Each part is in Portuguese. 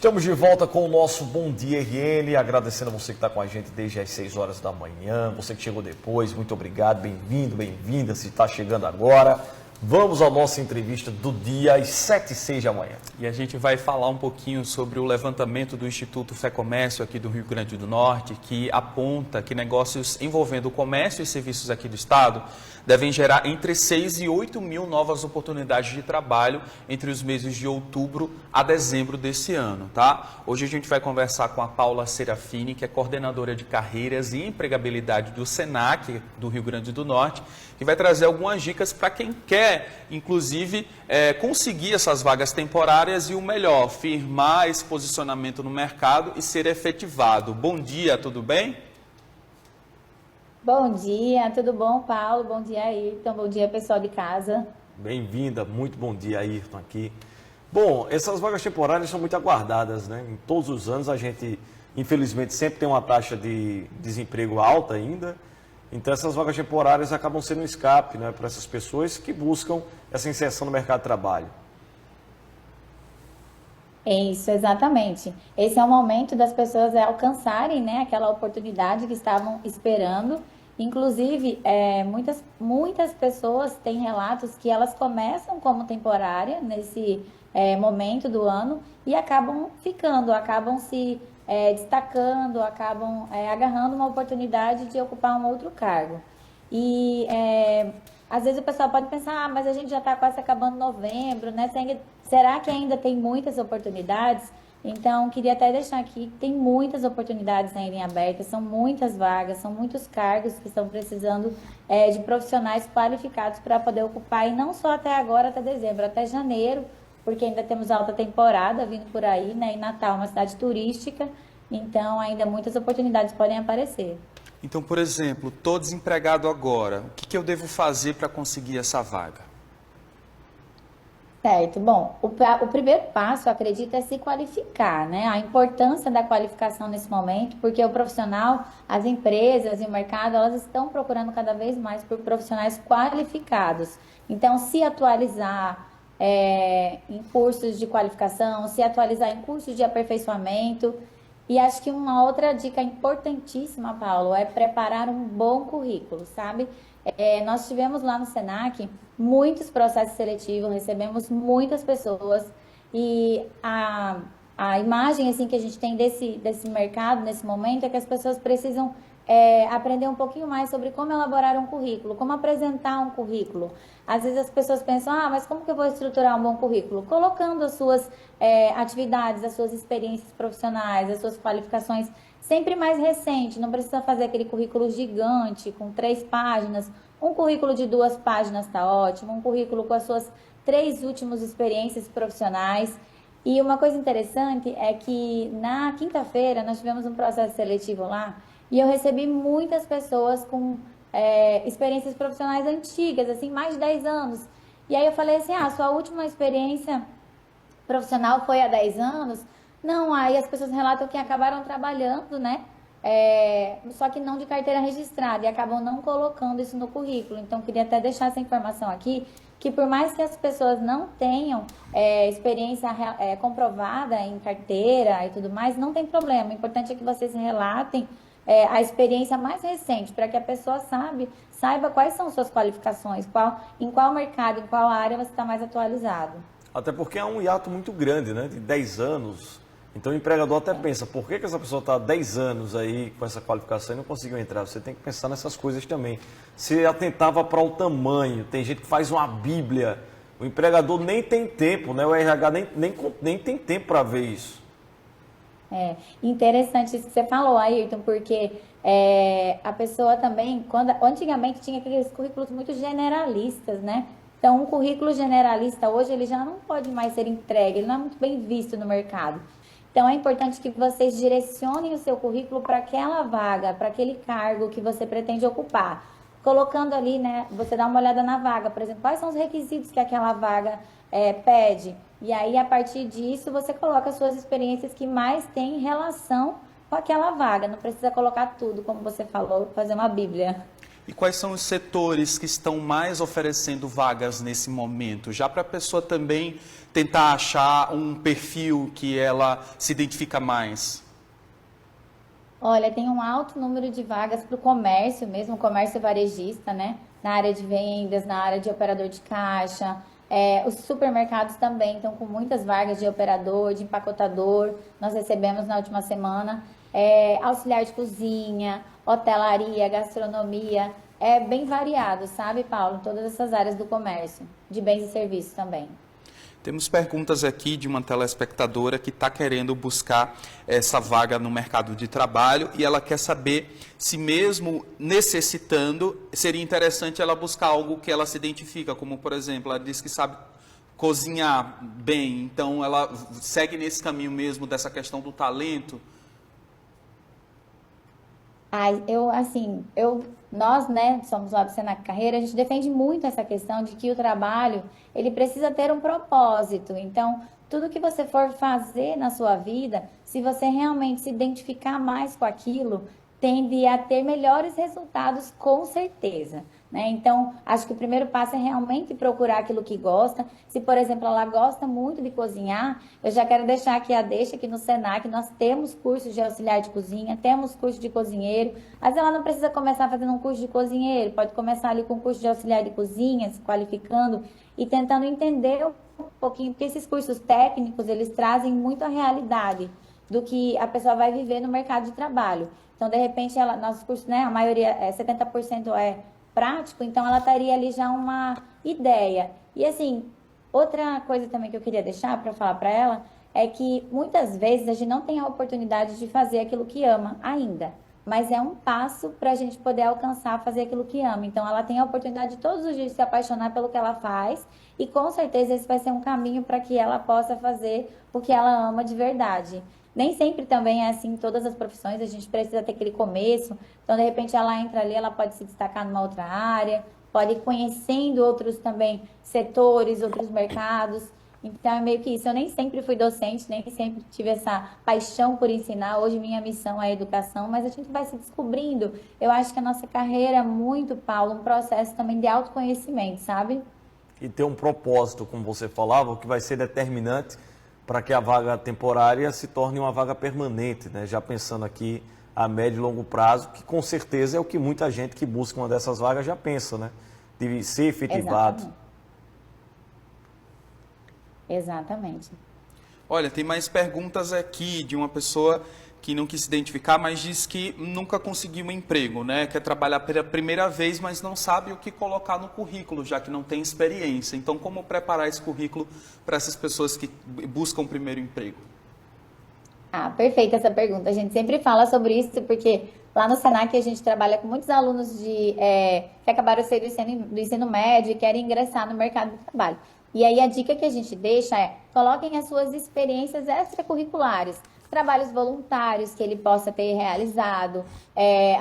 Estamos de volta com o nosso Bom Dia RN, agradecendo a você que está com a gente desde as 6 horas da manhã, você que chegou depois, muito obrigado, bem-vindo, bem-vinda, se está chegando agora. Vamos à nossa entrevista do dia às 7h06 da manhã. E a gente vai falar um pouquinho sobre o levantamento do Instituto Fé Comércio aqui do Rio Grande do Norte, que aponta que negócios envolvendo o comércio e serviços aqui do estado devem gerar entre 6 e 8 mil novas oportunidades de trabalho entre os meses de outubro a dezembro desse ano, tá? Hoje a gente vai conversar com a Paula Serafini, que é coordenadora de carreiras e empregabilidade do SENAC do Rio Grande do Norte, que vai trazer algumas dicas para quem quer, inclusive, conseguir essas vagas temporárias e o melhor, firmar esse posicionamento no mercado e ser efetivado. Bom dia, tudo bem? Bom dia, tudo bom, Paulo? Bom dia, Ayrton. Bom dia, pessoal de casa. Bem-vinda, muito bom dia, Ayrton, aqui. Bom, essas vagas temporárias são muito aguardadas, né? Em todos os anos a gente, infelizmente, sempre tem uma taxa de desemprego alta ainda. Então essas vagas temporárias acabam sendo um escape, né, para essas pessoas que buscam essa inserção no mercado de trabalho. É isso, exatamente. Esse é o momento das pessoas alcançarem, né, aquela oportunidade que estavam esperando. Inclusive, muitas pessoas têm relatos que elas começam como temporária nesse momento do ano e acabam ficando, acabam se destacando, acabam agarrando uma oportunidade de ocupar um outro cargo. E às vezes o pessoal pode pensar, mas a gente já está quase acabando novembro, né? Será que ainda tem muitas oportunidades? Então, queria até deixar aqui que tem muitas oportunidades ainda em aberto, são muitas vagas, são muitos cargos que estão precisando de profissionais qualificados para poder ocupar, e não só até agora, até dezembro, até janeiro, porque ainda temos alta temporada vindo por aí, né? E Natal é uma cidade turística, então ainda muitas oportunidades podem aparecer. Então, por exemplo, estou desempregado agora, o que eu devo fazer para conseguir essa vaga? Certo. Bom, o primeiro passo, eu acredito, é se qualificar, né? A importância da qualificação nesse momento, porque o profissional, as empresas e o mercado, elas estão procurando cada vez mais por profissionais qualificados. Então, se atualizar em cursos de qualificação, se atualizar em cursos de aperfeiçoamento. E acho que uma outra dica importantíssima, Paulo, é preparar um bom currículo, sabe? Nós tivemos lá no SENAC muitos processos seletivos, recebemos muitas pessoas e a imagem assim, que a gente tem desse mercado nesse momento é que as pessoas precisam aprender um pouquinho mais sobre como elaborar um currículo, como apresentar um currículo. Às vezes as pessoas pensam, mas como que eu vou estruturar um bom currículo? Colocando as suas atividades, as suas experiências profissionais, as suas qualificações sempre mais recente, não precisa fazer aquele currículo gigante com 3 páginas, um currículo de 2 páginas está ótimo, um currículo com as suas 3 últimas experiências profissionais. E uma coisa interessante é que na quinta-feira nós tivemos um processo seletivo lá e eu recebi muitas pessoas com experiências profissionais antigas, assim, mais de 10 anos. E aí eu falei assim, sua última experiência profissional foi há 10 anos? Não, aí as pessoas relatam que acabaram trabalhando, né? Só que não de carteira registrada e acabam não colocando isso no currículo. Então, queria até deixar essa informação aqui, que por mais que as pessoas não tenham experiência comprovada em carteira e tudo mais, não tem problema. O importante é que vocês relatem a experiência mais recente, para que a pessoa saiba quais são suas qualificações, em qual mercado, em qual área você está mais atualizado. Até porque é um hiato muito grande, né? De 10 anos. Então o empregador até pensa, por que essa pessoa está há 10 anos aí com essa qualificação e não conseguiu entrar? Você tem que pensar nessas coisas também. Se atentava para o tamanho, tem gente que faz uma bíblia, o empregador nem tem tempo, né? O RH nem tem tempo para ver isso. Interessante isso que você falou, Ayrton, porque a pessoa também, antigamente tinha aqueles currículos muito generalistas, né? Então, um currículo generalista hoje ele já não pode mais ser entregue, ele não é muito bem visto no mercado. Então, é importante que vocês direcionem o seu currículo para aquela vaga, para aquele cargo que você pretende ocupar. Colocando ali, né, você dá uma olhada na vaga, por exemplo, quais são os requisitos que aquela vaga pede. E aí, a partir disso, você coloca as suas experiências que mais têm relação com aquela vaga. Não precisa colocar tudo, como você falou, fazer uma bíblia. E quais são os setores que estão mais oferecendo vagas nesse momento? Já para a pessoa também tentar achar um perfil que ela se identifica mais. Olha, tem um alto número de vagas para o comércio mesmo, comércio varejista, né? Na área de vendas, na área de operador de caixa. Os supermercados também estão com muitas vagas de operador, de empacotador. Nós recebemos na última semana auxiliar de cozinha, hotelaria, gastronomia. É bem variado, sabe, Paulo? Todas essas áreas do comércio, de bens e serviços também. Temos perguntas aqui de uma telespectadora que está querendo buscar essa vaga no mercado de trabalho e ela quer saber se mesmo necessitando, seria interessante ela buscar algo que ela se identifica, como por exemplo, ela diz que sabe cozinhar bem, então ela segue nesse caminho mesmo dessa questão do talento. Nós, né, somos o Senac Carreira, a gente defende muito essa questão de que o trabalho, ele precisa ter um propósito. Então, tudo que você for fazer na sua vida, se você realmente se identificar mais com aquilo, tende a ter melhores resultados, com certeza, né? Então, acho que o primeiro passo é realmente procurar aquilo que gosta. Se, por exemplo, ela gosta muito de cozinhar, eu já quero deixar aqui a deixa que no Senac nós temos cursos de auxiliar de cozinha, temos curso de cozinheiro. Mas ela não precisa começar fazendo um curso de cozinheiro, pode começar ali com um curso de auxiliar de cozinha, se qualificando e tentando entender um pouquinho, porque esses cursos técnicos, eles trazem muito a realidade do que a pessoa vai viver no mercado de trabalho. Então, de repente, nossos cursos, né, a maioria, 70% é prático, então ela teria ali já uma ideia. E assim, outra coisa também que eu queria deixar para falar para ela é que muitas vezes a gente não tem a oportunidade de fazer aquilo que ama ainda, mas é um passo para a gente poder alcançar fazer aquilo que ama. Então, ela tem a oportunidade de todos os dias se apaixonar pelo que ela faz e com certeza esse vai ser um caminho para que ela possa fazer o que ela ama de verdade. Nem sempre também é assim em todas as profissões, a gente precisa ter aquele começo, então de repente ela entra ali, ela pode se destacar numa outra área, pode ir conhecendo outros também setores, outros mercados, então é meio que isso. Eu nem sempre fui docente, nem sempre tive essa paixão por ensinar, hoje minha missão é a educação, mas a gente vai se descobrindo. Eu acho que a nossa carreira é muito, Paulo, um processo também de autoconhecimento, sabe? E ter um propósito, como você falava, que vai ser determinante para que a vaga temporária se torne uma vaga permanente, né? Já pensando aqui a médio e longo prazo, que com certeza é o que muita gente que busca uma dessas vagas já pensa, né? De ser efetivado. Exatamente. Olha, tem mais perguntas aqui de uma pessoa que não quis se identificar, mas diz que nunca conseguiu um emprego, né? Quer trabalhar pela primeira vez, mas não sabe o que colocar no currículo, já que não tem experiência. Então, como preparar esse currículo para essas pessoas que buscam o primeiro emprego? Perfeita essa pergunta. A gente sempre fala sobre isso, porque lá no Senac a gente trabalha com muitos alunos que acabaram de sair do ensino médio e querem ingressar no mercado de trabalho. E aí a dica que a gente deixa é: coloquem as suas experiências extracurriculares, trabalhos voluntários que ele possa ter realizado,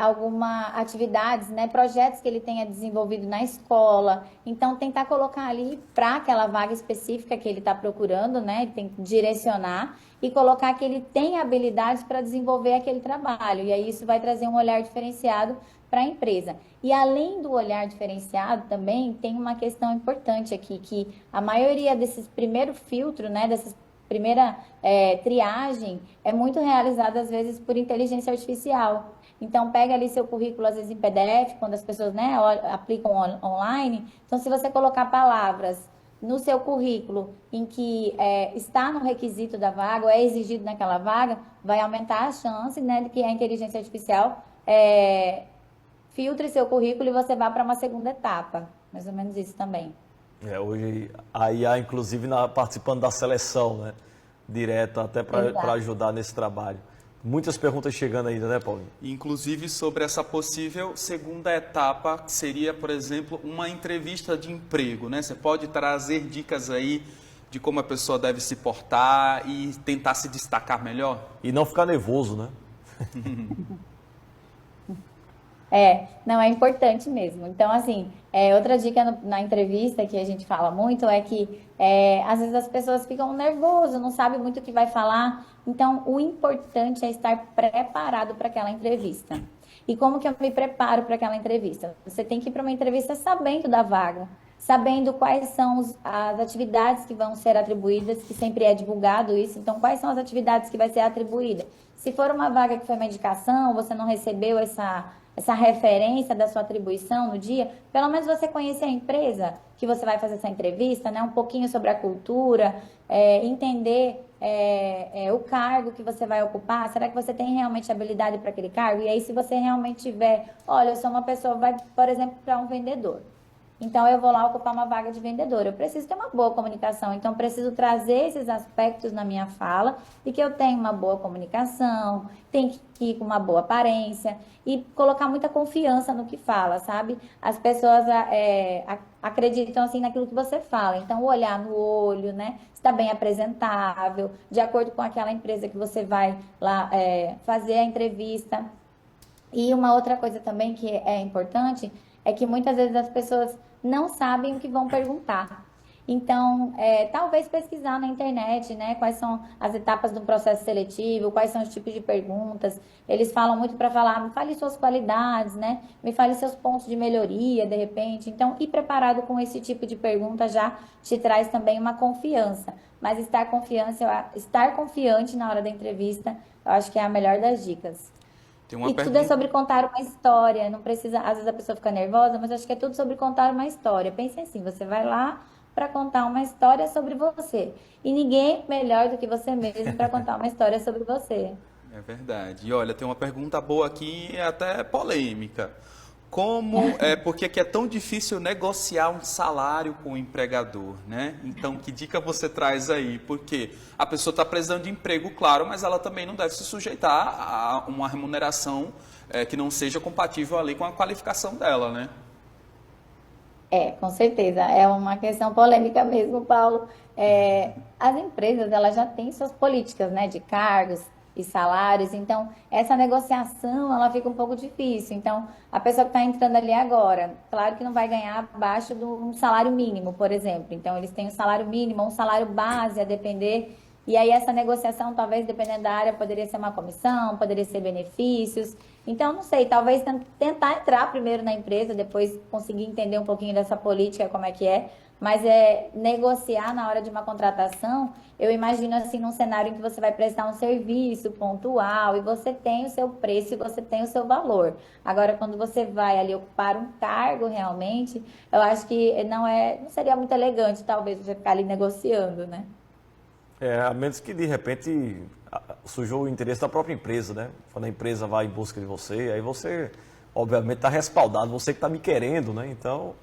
alguma atividades, né, projetos que ele tenha desenvolvido na escola. Então, tentar colocar ali para aquela vaga específica que ele está procurando, né, tem que direcionar e colocar que ele tem habilidades para desenvolver aquele trabalho. E aí isso vai trazer um olhar diferenciado para a empresa. E além do olhar diferenciado, também tem uma questão importante aqui, que a maioria desses primeiro filtro, né, dessas primeira triagem é muito realizada, às vezes, por inteligência artificial. Então, pega ali seu currículo, às vezes, em PDF, quando as pessoas, né, aplicam online. Então, se você colocar palavras no seu currículo em que está no requisito da vaga, ou é exigido naquela vaga, vai aumentar a chance, né, de que a inteligência artificial filtre seu currículo e você vá para uma segunda etapa. Mais ou menos isso também. Hoje a IA, inclusive, participando da seleção, né? Direta, até para ajudar nesse trabalho. Muitas perguntas chegando ainda, né, Paulinho? Inclusive sobre essa possível segunda etapa, que seria, por exemplo, uma entrevista de emprego, né? Você pode trazer dicas aí de como a pessoa deve se portar e tentar se destacar melhor? E não ficar nervoso, né? Não, é importante mesmo. Então, assim, outra dica na entrevista que a gente fala muito é que, às vezes as pessoas ficam nervosas, não sabem muito o que vai falar. Então, o importante é estar preparado para aquela entrevista. E como que eu me preparo para aquela entrevista? Você tem que ir para uma entrevista sabendo da vaga, sabendo quais são as atividades que vão ser atribuídas, que sempre é divulgado isso. Então, quais são as atividades que vai ser atribuída? Se for uma vaga que foi uma indicação, você não recebeu essa referência da sua atribuição no dia, pelo menos você conhecer a empresa que você vai fazer essa entrevista, né? Um pouquinho sobre a cultura, entender o cargo que você vai ocupar. Será que você tem realmente habilidade para aquele cargo? E aí, se você realmente tiver, olha, eu sou uma pessoa, vai, por exemplo, para um vendedor. Então, eu vou lá ocupar uma vaga de vendedor. Eu preciso ter uma boa comunicação. Então, preciso trazer esses aspectos na minha fala e que eu tenho uma boa comunicação, tem que ir com uma boa aparência e colocar muita confiança no que fala, sabe? As pessoas acreditam, assim, naquilo que você fala. Então, olhar no olho, né? Está bem apresentável, de acordo com aquela empresa que você vai lá fazer a entrevista. E uma outra coisa também que é importante é que muitas vezes as pessoas não sabem o que vão perguntar. Então, talvez pesquisar na internet, né, quais são as etapas do processo seletivo, quais são os tipos de perguntas. Eles falam muito para falar, me fale suas qualidades, né, me fale seus pontos de melhoria, de repente. Então, ir preparado com esse tipo de pergunta já te traz também uma confiança. Mas estar confiante na hora da entrevista, eu acho que é a melhor das dicas. E tudo é sobre contar uma história, não precisa, às vezes a pessoa fica nervosa, mas acho que é tudo sobre contar uma história. Pense assim, você vai lá para contar uma história sobre você. E ninguém melhor do que você mesmo para contar uma história sobre você. É verdade. E olha, tem uma pergunta boa aqui, até polêmica. Por que é tão difícil negociar um salário com o empregador, né? Então, que dica você traz aí? Porque a pessoa está precisando de emprego, claro, mas ela também não deve se sujeitar a uma remuneração que não seja compatível ali com a qualificação dela, né? Com certeza. É uma questão polêmica mesmo, Paulo. As empresas, elas já têm suas políticas, né, de cargos e salários, então essa negociação ela fica um pouco difícil. Então, a pessoa que está entrando ali agora, claro que não vai ganhar abaixo de um salário mínimo, por exemplo. Então, eles têm um salário mínimo, um salário base a depender, e aí essa negociação, talvez, dependendo da área, poderia ser uma comissão, poderia ser benefícios. Então, não sei, talvez tentar entrar primeiro na empresa, depois conseguir entender um pouquinho dessa política, como é que é. Mas negociar na hora de uma contratação, eu imagino assim num cenário em que você vai prestar um serviço pontual e você tem o seu preço e você tem o seu valor. Agora, quando você vai ali ocupar um cargo realmente, eu acho que não seria muito elegante, talvez, você ficar ali negociando, né? A menos que de repente surgiu o interesse da própria empresa, né? Quando a empresa vai em busca de você, aí você, obviamente, está respaldado, você que está me querendo, né? Então,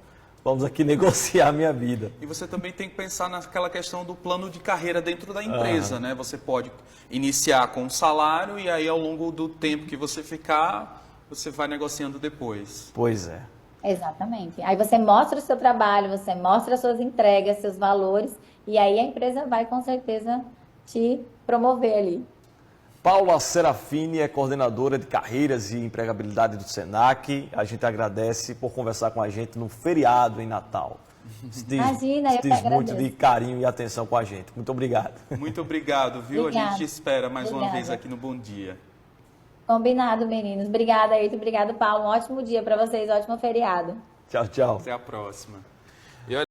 vamos aqui negociar a minha vida. E você também tem que pensar naquela questão do plano de carreira dentro da empresa, né? Você pode iniciar com um salário e aí ao longo do tempo que você ficar, você vai negociando depois. Pois é. Exatamente. Aí você mostra o seu trabalho, você mostra as suas entregas, seus valores, e aí a empresa vai com certeza te promover ali. Paula Serafini é coordenadora de carreiras e empregabilidade do Senac. A gente agradece por conversar com a gente no feriado em Natal. Imagina, eu que diz muito agradeço. de carinho e atenção com a gente. Muito obrigado. Muito obrigado, viu? Obrigada. A gente te espera mais uma Obrigada. vez aqui no Bom Dia. Combinado, meninos. Obrigada, Ayrton. Obrigado, Paulo. Um ótimo dia para vocês, ótimo feriado. Tchau, tchau. Até a próxima.